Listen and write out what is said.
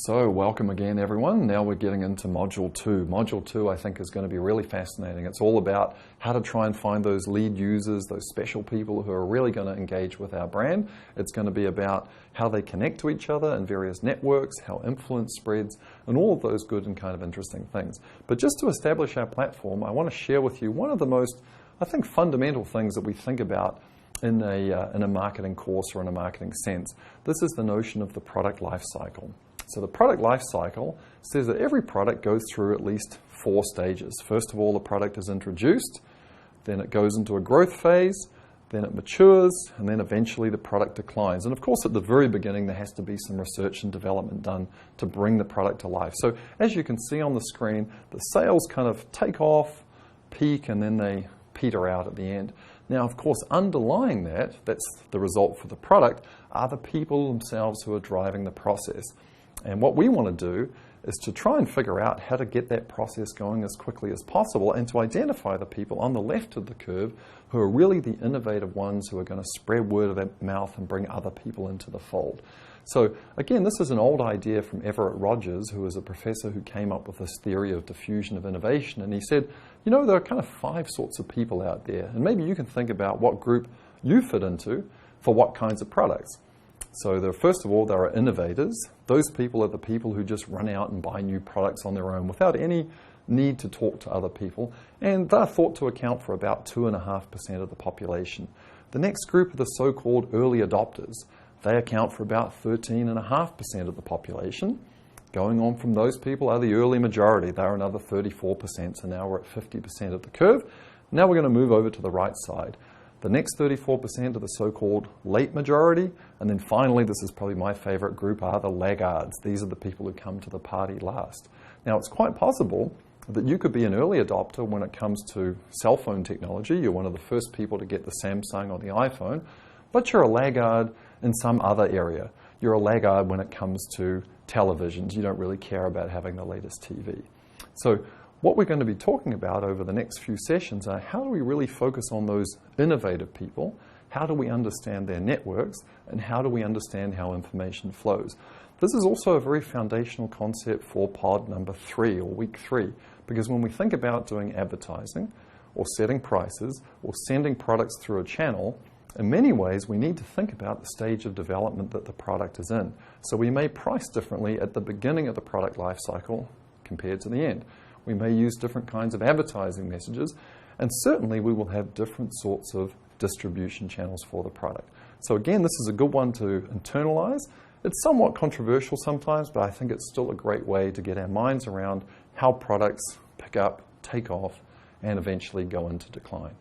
So welcome again, everyone. Now we're getting into Module 2. Module 2, I think, is going to be really fascinating. It's all about how to try and find those lead users, those special people who are really going to engage with our brand. It's going to be about how they connect to each other in various networks, how influence spreads, and all of those good and kind of interesting things. But just to establish our platform, I want to share with you one of the most, I think, fundamental things that we think about in a marketing course or in a marketing sense. This is the notion of the product life cycle. So the product life cycle says that every product goes through at least 4 stages. First of all, the product is introduced, then it goes into a growth phase, then it matures, and then eventually the product declines. And of course, at the very beginning, there has to be some research and development done to bring the product to life. So as you can see on the screen, the sales kind of take off, peak, and then they peter out at the end. Now, of course, underlying that, that's the result for the product, are the people themselves who are driving the process. And what we want to do is to try and figure out how to get that process going as quickly as possible and to identify the people on the left of the curve who are really the innovative ones who are going to spread word of mouth and bring other people into the fold. So again, this is an old idea from Everett Rogers, who was a professor who came up with this theory of diffusion of innovation. And he said, you know, there are kind of 5 sorts of people out there. And maybe you can think about what group you fit into for what kinds of products. So first of all, there are innovators. Those people are the people who just run out and buy new products on their own without any need to talk to other people. And they're thought to account for about 2.5% of the population. The next group are the so-called early adopters. They account for about 13.5% of the population. Going on from those people are the early majority. They're another 34%, so now we're at 50% of the curve. Now we're going to move over to the right side. The next 34% are the so-called late majority. And then finally, this is probably my favorite group, are the laggards. These are the people who come to the party last. Now, it's quite possible that you could be an early adopter when it comes to cell phone technology. You're one of the first people to get the Samsung or the iPhone, but you're a laggard in some other area. You're a laggard when it comes to televisions. You don't really care about having the latest TV. So what we're going to be talking about over the next few sessions are how do we really focus on those innovative people, how do we understand their networks, and how do we understand how information flows. This is also a very foundational concept for pod number 3 or week 3, because when we think about doing advertising or setting prices or sending products through a channel, in many ways we need to think about the stage of development that the product is in. So we may price differently at the beginning of the product life cycle compared to the end. We may use different kinds of advertising messages, and certainly we will have different sorts of distribution channels for the product. So again, this is a good one to internalize. It's somewhat controversial sometimes, but I think it's still a great way to get our minds around how products pick up, take off, and eventually go into decline.